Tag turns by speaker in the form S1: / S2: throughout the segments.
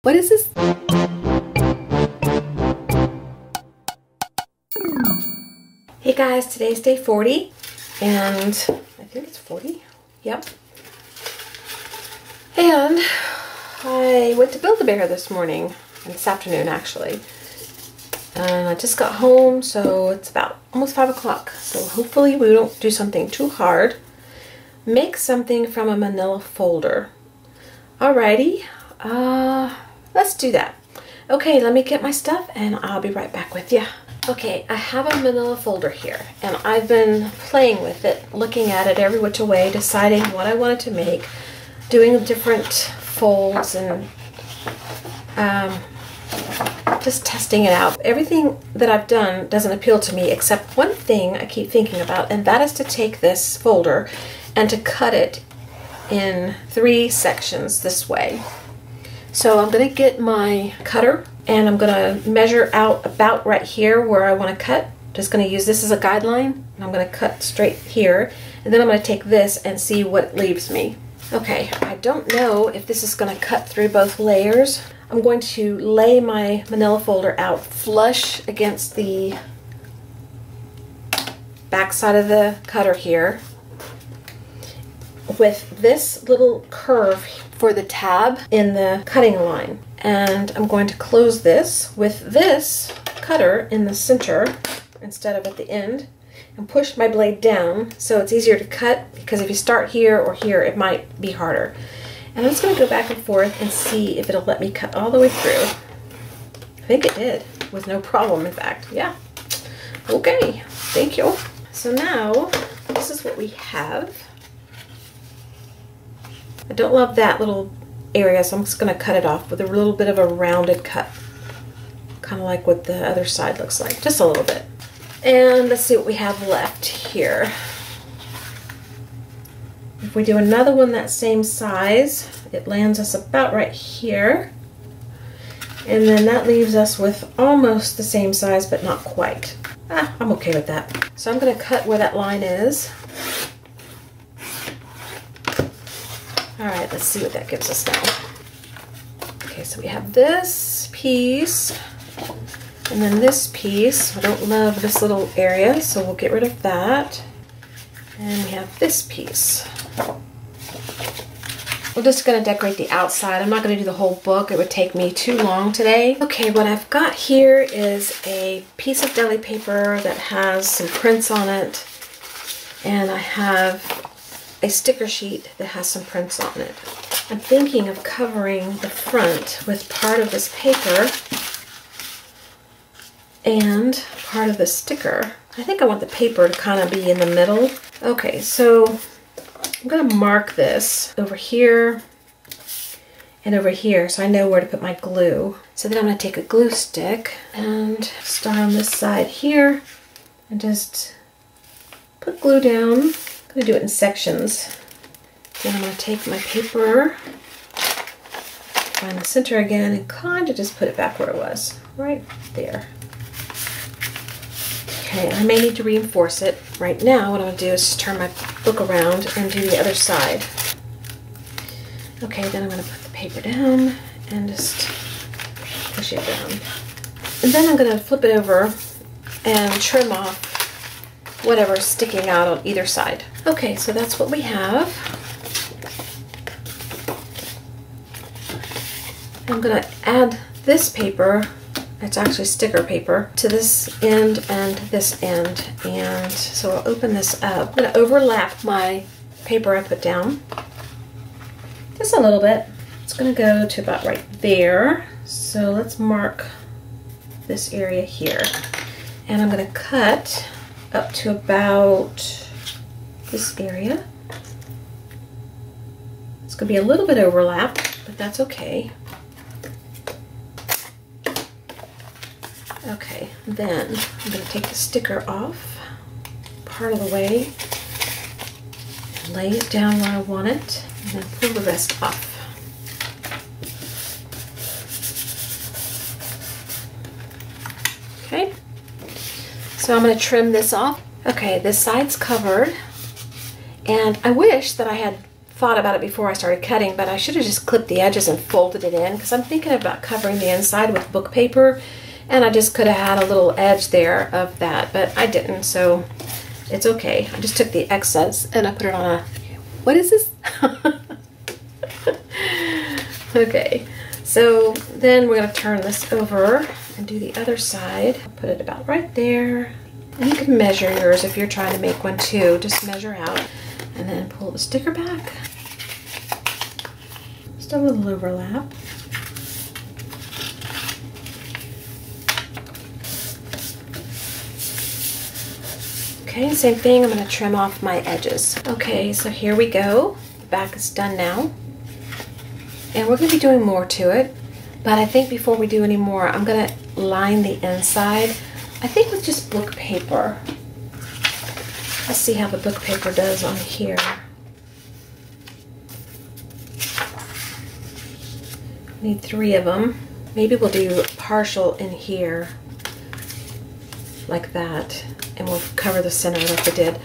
S1: What is this? Hey guys, today's day 40, and I think it's 40. Yep. And I went to Build-A-Bear this morning, and this afternoon actually. And I just got home, so it's about almost 5 o'clock. So hopefully we don't do something too hard. Make something from a manila folder. Alrighty, let's do that. Okay, let me get my stuff and I'll be right back with you. Okay, I have a manila folder here, and I've been playing with it, looking at it every which way, deciding what I wanted to make, doing different folds and just testing it out. Everything that I've done doesn't appeal to me except one thing I keep thinking about, and that is to take this folder and to cut it in 3 sections this way. So I'm going to get my cutter and I'm going to measure out about right here where I want to cut. Just going to use this as a guideline, and I'm going to cut straight here, and then I'm going to take this and see what it leaves me. Okay, I don't know if this is going to cut through both layers. I'm going to lay my manila folder out flush against the back side of the cutter here with this little curve for the tab in the cutting line. And I'm going to close this with this cutter in the center instead of at the end, and push my blade down so it's easier to cut, because if you start here or here it might be harder. And I'm just going to go back and forth and see if it'll let me cut all the way through. I think it did, with no problem, in fact. Yeah. Okay, thank you. So now, this is what we have. I don't love that little area, so I'm just going to cut it off with a little bit of a rounded cut. Kind of like what the other side looks like, just a little bit. And let's see what we have left here. If we do another one that same size, it lands us about right here. And then that leaves us with almost the same size, but not quite. I'm okay with that. So I'm going to cut where that line is. Alright, let's see what that gives us now. Okay, so we have this piece, and then this piece. I don't love this little area, so we'll get rid of that. And we have this piece. We're just going to decorate the outside. I'm not going to do the whole book. It would take me too long today. Okay, what I've got here is a piece of deli paper that has some prints on it. And I have a sticker sheet that has some prints on it. I'm thinking of covering the front with part of this paper and part of the sticker. I think I want the paper to kind of be in the middle. Okay, so I'm going to mark this over here and over here so I know where to put my glue. So then I'm going to take a glue stick and start on this side here and just put glue down. I'm going to do it in sections. Then I'm going to take my paper, find the center again, and kind of just put it back where it was, right there. Okay, I may need to reinforce it. Right now, what I'm going to do is just turn my book around and do the other side. Okay, then I'm going to put the paper down and just push it down. And then I'm going to flip it over and trim off whatever's sticking out on either side. Okay, so that's what we have. I'm going to add this paper, it's actually sticker paper, to this end and this end. And so I'll open this up. I'm going to overlap my paper I put down just a little bit. It's going to go to about right there. So let's mark this area here. And I'm going to cut up to about this area. It's going to be a little bit overlap, but that's okay. Okay, then I'm going to take the sticker off part of the way and lay it down where I want it, and then pull the rest off. Okay, so I'm going to trim this off. Okay, this side's covered, and I wish that I had thought about it before I started cutting, but I should have just clipped the edges and folded it in, because I'm thinking about covering the inside with book paper, and I just could have had a little edge there of that, but I didn't, so it's okay. I just took the excess and I put it on a, what is this? Okay, so then we're going to turn this over and do the other side. Put it about right there. And you can measure yours if you're trying to make one too. Just measure out and then pull the sticker back. Just a little overlap. Okay, same thing, I'm going to trim off my edges. Okay, so here we go. The back is done now. And we're going to be doing more to it, but I think before we do any more, I'm going to line the inside, I think with just book paper. Let's see how the book paper does on here. Need 3 of them. Maybe we'll do partial in here, like that. And we'll cover the center like we did,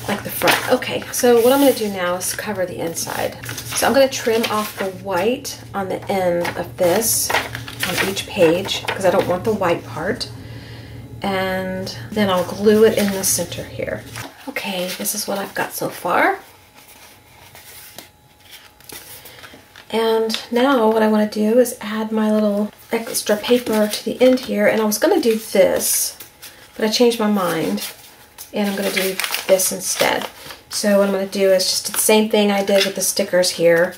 S1: like the front. Okay, so what I'm going to do now is cover the inside. So I'm going to trim off the white on the end of this on each page, because I don't want the white part. And then I'll glue it in the center here. Okay, this is what I've got so far. And now what I want to do is add my little extra paper to the end here. And I was going to do this, but I changed my mind, and I'm going to do this instead. So what I'm going to do is just the same thing I did with the stickers here,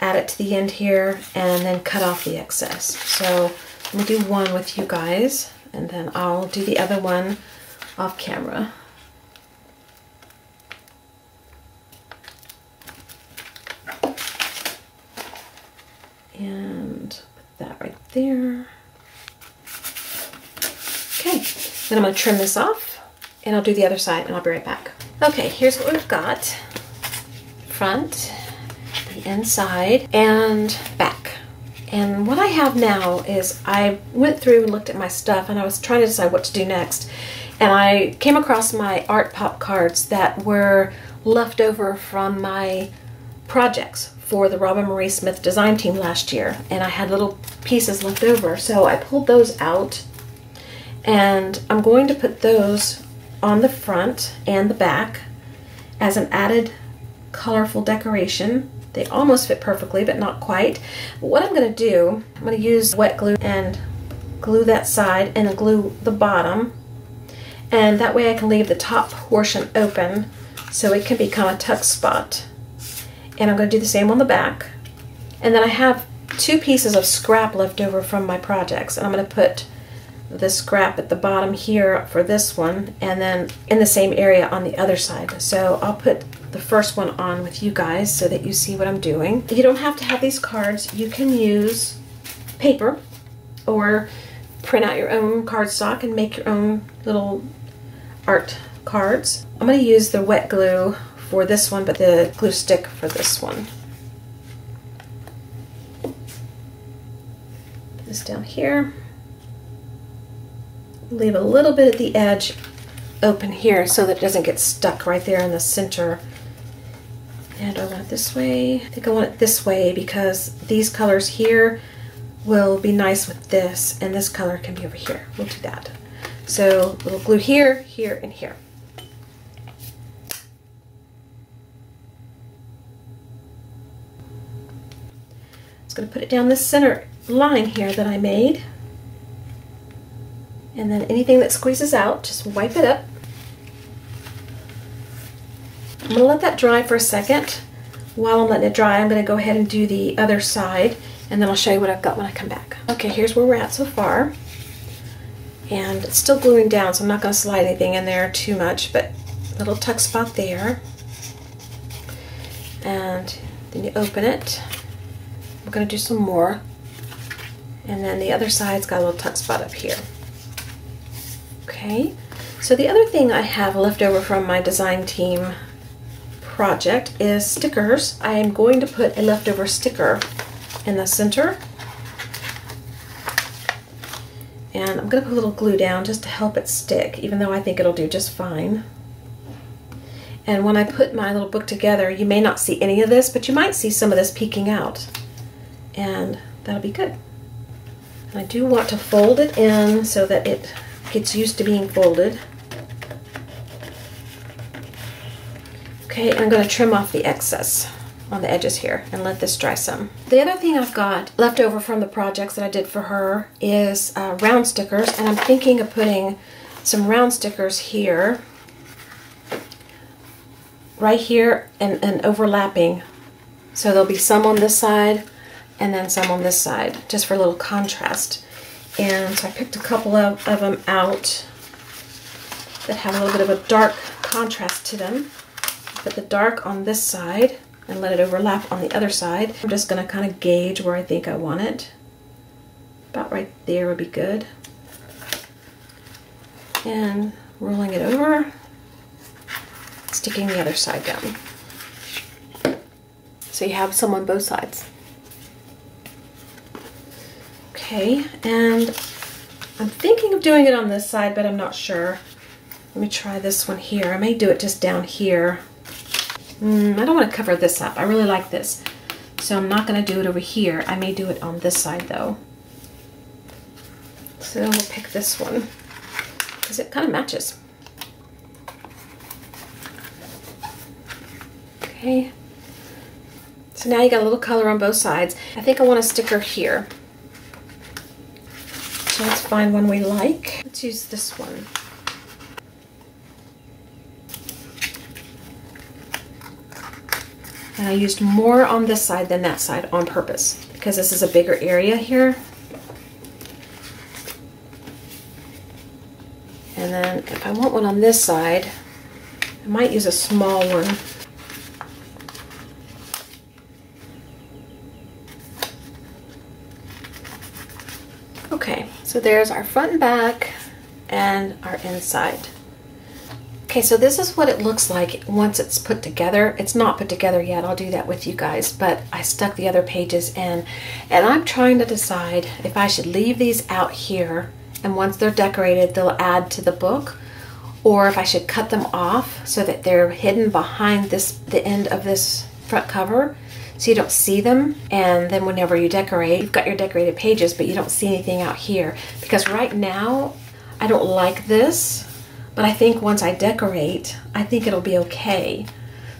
S1: add it to the end here, and then cut off the excess. So I'm going to do one with you guys, and then I'll do the other one off camera. And put that right there. Okay, then I'm going to trim this off, and I'll do the other side, and I'll be right back. Okay, here's what we've got. Front, the inside, and back. And what I have now is I went through and looked at my stuff, and I was trying to decide what to do next. And I came across my art pop cards that were left over from my projects for the Robin Marie Smith design team last year. And I had little pieces left over, so I pulled those out. And I'm going to put those on the front and the back as an added colorful decoration. They almost fit perfectly, but not quite. But what I'm going to do, I'm going to use wet glue and glue that side and glue the bottom. And that way I can leave the top portion open so it can become a tuck spot. And I'm going to do the same on the back. And then I have 2 pieces of scrap left over from my projects, and I'm going to put the scrap at the bottom here for this one, and then in the same area on the other side. So I'll put the first one on with you guys so that you see what I'm doing. You don't have to have these cards. You can use paper or print out your own cardstock and make your own little art cards. I'm going to use the wet glue for this one, but the glue stick for this one. Put this down here. Leave a little bit at the edge open here so that it doesn't get stuck right there in the center. And I want it this way. I think I want it this way because these colors here will be nice with this, and this color can be over here. We'll do that. So little glue here, here, and here. Just going to put it down this center line here that I made. And then anything that squeezes out, just wipe it up. I'm going to let that dry for a second. While I'm letting it dry, I'm going to go ahead and do the other side, and then I'll show you what I've got when I come back. Okay, here's where we're at so far. And it's still gluing down, so I'm not going to slide anything in there too much, but a little tuck spot there. And then you open it. I'm going to do some more. And then the other side's got a little tuck spot up here. Okay, so the other thing I have left over from my design team project is stickers. I am going to put a leftover sticker in the center. And I'm going to put a little glue down just to help it stick, even though I think it'll do just fine. And when I put my little book together, you may not see any of this, but you might see some of this peeking out. And that'll be good. And I do want to fold it in so that it gets used to being folded. Okay, I'm going to trim off the excess on the edges here and let this dry some. The other thing I've got left over from the projects that I did for her is round stickers, and I'm thinking of putting some round stickers here, right here, and overlapping. So there'll be some on this side and then some on this side, just for a little contrast. And so I picked a couple of them out that have a little bit of a dark contrast to them. Put the dark on this side and let it overlap on the other side. I'm just going to kind of gauge where I think I want it. About right there would be good. And rolling it over, sticking the other side down. So you have some on both sides. Okay, and I'm thinking of doing it on this side, but I'm not sure. Let me try this one here. I may do it just down here. I don't want to cover this up. I really like this. So I'm not going to do it over here. I may do it on this side though. So we'll pick this one because it kind of matches. Okay. So now you got a little color on both sides. I think I want a sticker here. So let's find one we like. Let's use this one. And I used more on this side than that side on purpose because this is a bigger area here. And then if I want one on this side, I might use a small one. Okay, so there's our front and back and our inside. Okay, so this is what it looks like once it's put together. It's not put together yet, I'll do that with you guys, but I stuck the other pages in, and I'm trying to decide if I should leave these out here, and once they're decorated, they'll add to the book, or if I should cut them off so that they're hidden behind the end of this front cover, so you don't see them, and then whenever you decorate, you've got your decorated pages, but you don't see anything out here, because right now, I don't like this. But I think once I decorate, I think it'll be okay.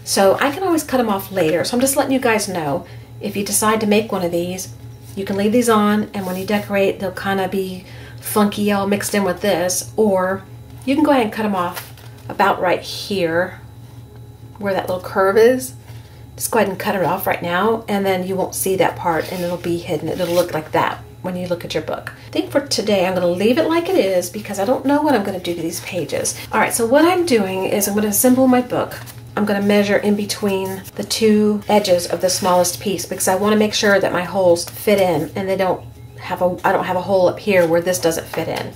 S1: So I can always cut them off later. So I'm just letting you guys know, if you decide to make one of these, you can leave these on, and when you decorate, they'll kind of be funky all mixed in with this. Or you can go ahead and cut them off about right here, where that little curve is. Just go ahead and cut it off right now, and then you won't see that part, and it'll be hidden. It'll look like that when you look at your book. I think for today I'm going to leave it like it is because I don't know what I'm going to do to these pages. Alright, so what I'm doing is I'm going to assemble my book. I'm going to measure in between the two edges of the smallest piece because I want to make sure that my holes fit in and I don't have a hole up here where this doesn't fit in.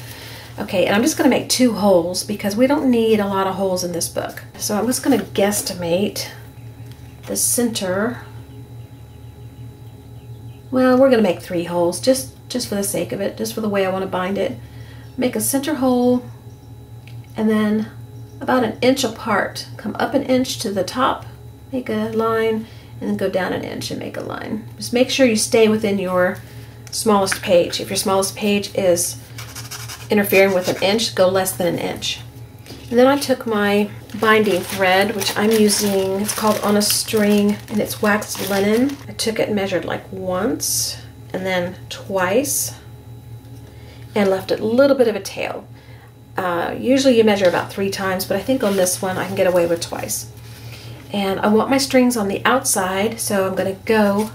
S1: Okay, and I'm just going to make 2 holes because we don't need a lot of holes in this book. So I'm just going to guesstimate the center. Well, we're going to make 3 holes just for the sake of it, just for the way I want to bind it. Make a center hole, and then about 1 inch apart, come up 1 inch to the top, make a line, and then go down 1 inch and make a line. Just make sure you stay within your smallest page. If your smallest page is interfering with 1 inch, go less than 1 inch. And then I took my binding thread, which I'm using, it's called On a String, and it's waxed linen. I took it and measured like once, and then twice, and left a little bit of a tail. Usually you measure about 3 times, but I think on this one I can get away with twice. And I want my strings on the outside, so I'm going to go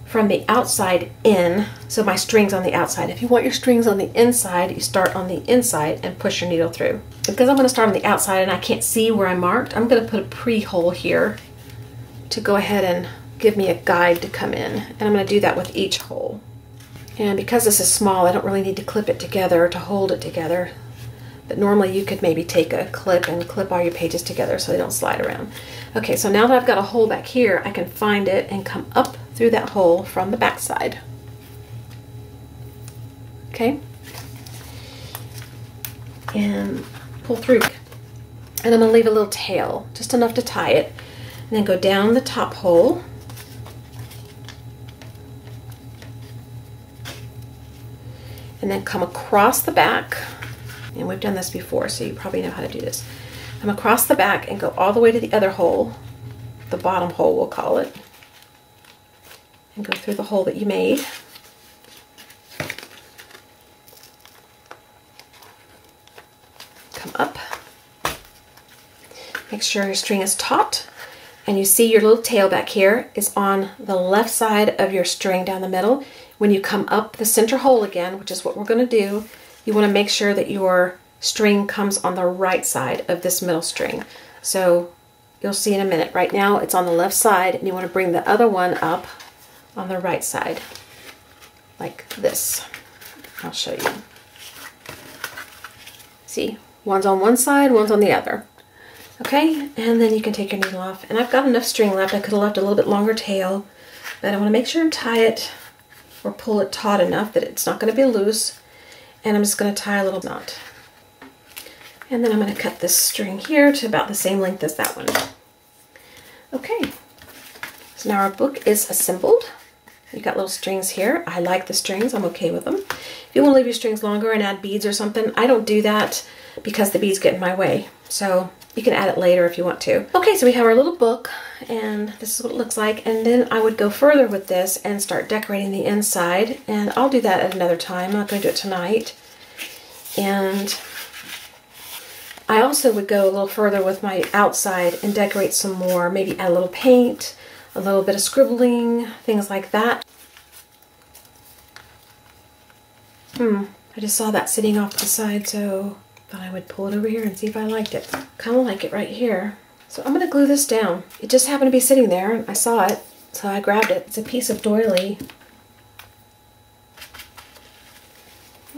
S1: from the outside in, so my string's on the outside. If you want your strings on the inside, you start on the inside and push your needle through. Because I'm going to start on the outside and I can't see where I marked, I'm going to put a pre-hole here to go ahead and give me a guide to come in. And I'm going to do that with each hole. And because this is small, I don't really need to clip it together to hold it together. But normally you could maybe take a clip and clip all your pages together so they don't slide around. Okay, so now that I've got a hole back here, I can find it and come up through that hole from the back side. Okay? And pull through. And I'm going to leave a little tail, just enough to tie it. And then go down the top hole. And then come across the back. And we've done this before, so you probably know how to do this. Come across the back and go all the way to the other hole, the bottom hole we'll call it. And go through the hole that you made. Come up. Make sure your string is taut. And you see your little tail back here is on the left side of your string down the middle. When you come up the center hole again, which is what we're going to do, you want to make sure that your string comes on the right side of this middle string. So you'll see in a minute. Right now it's on the left side, and you want to bring the other one up on the right side, like this. I'll show you. See, one's on one side, one's on the other. Okay, and then you can take your needle off. And I've got enough string left. I could have left a little bit longer tail, but I want to make sure and tie it or pull it taut enough that it's not going to be loose. And I'm just going to tie a little knot. And then I'm going to cut this string here to about the same length as that one. Okay, so now our book is assembled. You got little strings here. I like the strings, I'm okay with them. If you want to leave your strings longer and add beads or something, I don't do that because the beads get in my way. So you can add it later if you want to. Okay, so we have our little book, and this is what it looks like. And then I would go further with this and start decorating the inside. And I'll do that at another time. I'm not going to do it tonight. And I also would go a little further with my outside and decorate some more. Maybe add a little paint, a little bit of scribbling, things like that. I just saw that sitting off to the side, so thought I would pull it over here and see if I liked it. Kind of like it right here. So I'm going to glue this down. It just happened to be sitting there, and I saw it, so I grabbed it. It's a piece of doily.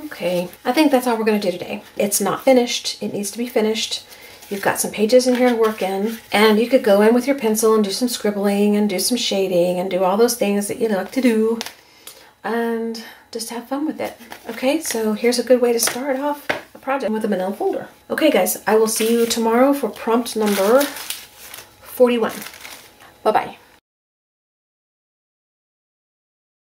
S1: Okay, I think that's all we're going to do today. It's not finished. It needs to be finished. You've got some pages in here to work in, and you could go in with your pencil and do some scribbling and do some shading and do all those things that you like to do and just have fun with it. Okay, so here's a good way to start off a project with a Manilla folder. Okay guys, I will see you tomorrow for prompt number 41. Bye-bye.